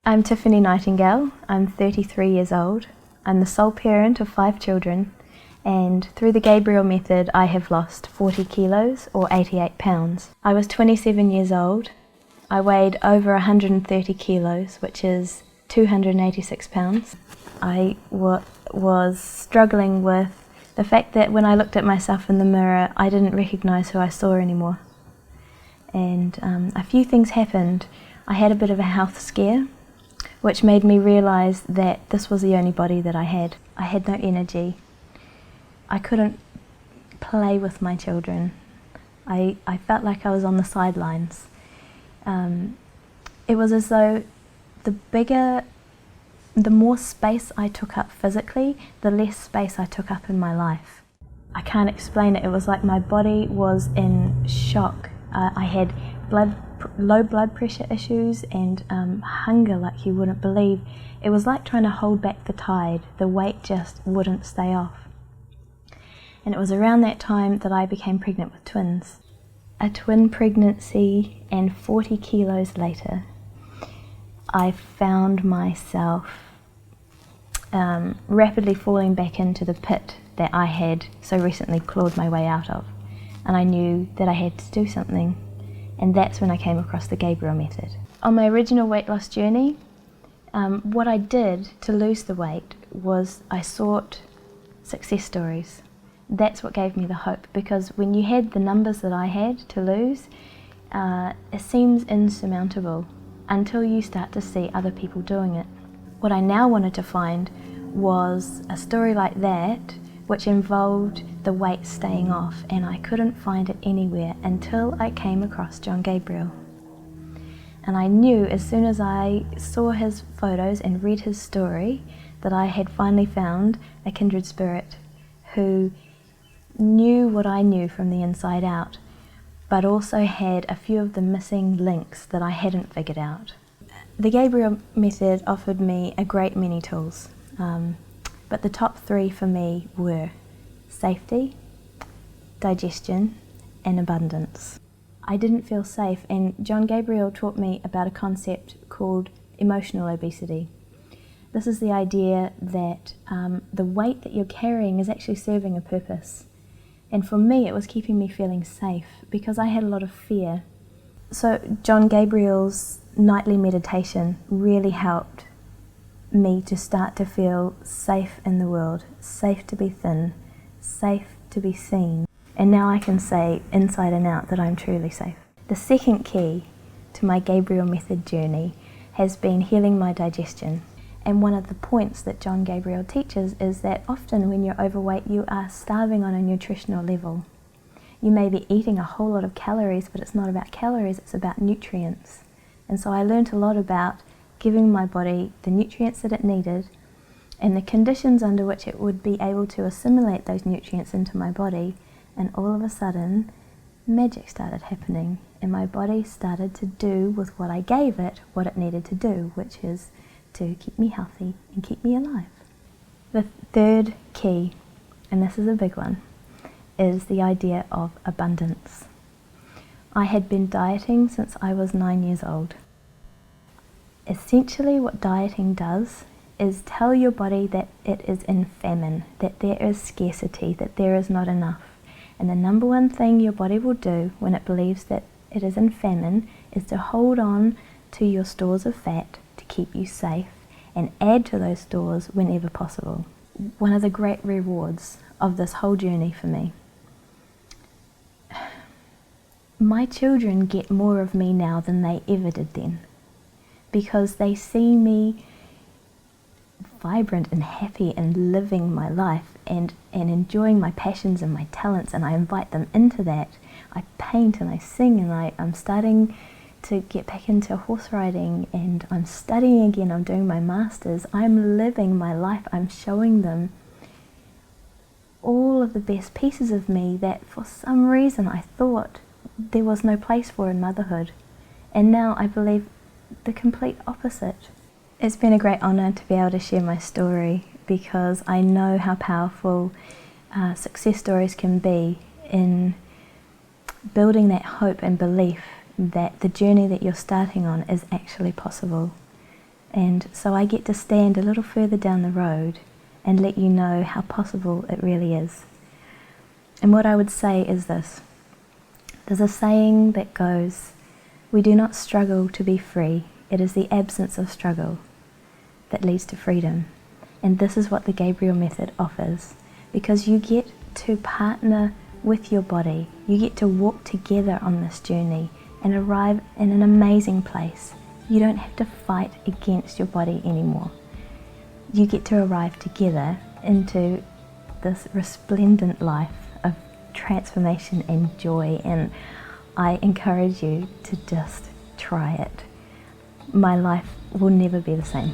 I'm Tiffany Nightingale. I'm 33 years old. I'm the sole parent of 5 children, and through the Gabriel Method I have lost 40 kilos or 88 pounds. I was 27 years old. I weighed over 130 kilos, which is 286 pounds. I was struggling with the fact that when I looked at myself in the mirror, I didn't recognise who I saw anymore. And a few things happened. I had a bit of a health scare, which made me realise that this was the only body that I had. I had no energy. I couldn't play with my children. I felt like I was on the sidelines. It was as though the more space I took up physically, the less space I took up in my life. I can't explain it. It was like my body was in shock. I had low blood pressure issues and hunger like you wouldn't believe. It was like trying to hold back the tide. The weight just wouldn't stay off. And it was around that time that I became pregnant with twins. A twin pregnancy, and 40 kilos later, I found myself rapidly falling back into the pit that I had so recently clawed my way out of. And I knew that I had to do something. And that's when I came across the Gabriel Method. On my original weight loss journey, what I did to lose the weight was I sought success stories. That's what gave me the hope, because when you had the numbers that I had to lose, it seems insurmountable until you start to see other people doing it. What I now wanted to find was a story like that which involved the weight staying off, and I couldn't find it anywhere until I came across John Gabriel. And I knew as soon as I saw his photos and read his story that I had finally found a kindred spirit who knew what I knew from the inside out, but also had a few of the missing links that I hadn't figured out. The Gabriel Method offered me a great many tools. But the top 3 for me were safety, digestion, and abundance. I didn't feel safe, and John Gabriel taught me about a concept called emotional obesity. This is the idea that the weight that you're carrying is actually serving a purpose. And for me, it was keeping me feeling safe because I had a lot of fear. So John Gabriel's nightly meditation really helped me to start to feel safe in the world, safe to be thin, safe to be seen. And now I can say inside and out that I'm truly safe. The second key to my Gabriel Method journey has been healing my digestion. And one of the points that John Gabriel teaches is that often when you're overweight, you are starving on a nutritional level. You may be eating a whole lot of calories, but it's not about calories, it's about nutrients. And so I learned a lot about giving my body the nutrients that it needed and the conditions under which it would be able to assimilate those nutrients into my body, and all of a sudden magic started happening and my body started to do with what I gave it what it needed to do, which is to keep me healthy and keep me alive. The third key, and this is a big one, is the idea of abundance. I had been dieting since I was 9 years old. Essentially what dieting does is tell your body that it is in famine, that there is scarcity, that there is not enough. And the number one thing your body will do when it believes that it is in famine is to hold on to your stores of fat to keep you safe and add to those stores whenever possible. One of the great rewards of this whole journey for me. My children get more of me now than they ever did then, because they see me vibrant and happy and living my life and enjoying my passions and my talents, and I invite them into that. I paint and I sing, and I'm starting to get back into horse riding, and I'm studying again, I'm doing my masters. I'm living my life. I'm showing them all of the best pieces of me that for some reason I thought there was no place for in motherhood, and now I believe the complete opposite. It's been a great honour to be able to share my story, because I know how powerful success stories can be in building that hope and belief that the journey that you're starting on is actually possible. And so I get to stand a little further down the road and let you know how possible it really is. And what I would say is this. There's a saying that goes, "We do not struggle to be free. It is the absence of struggle that leads to freedom." And this is what the Gabriel Method offers, because you get to partner with your body. You get to walk together on this journey and arrive in an amazing place. You don't have to fight against your body anymore. You get to arrive together into this resplendent life of transformation and joy, and I encourage you to just try it. My life will never be the same.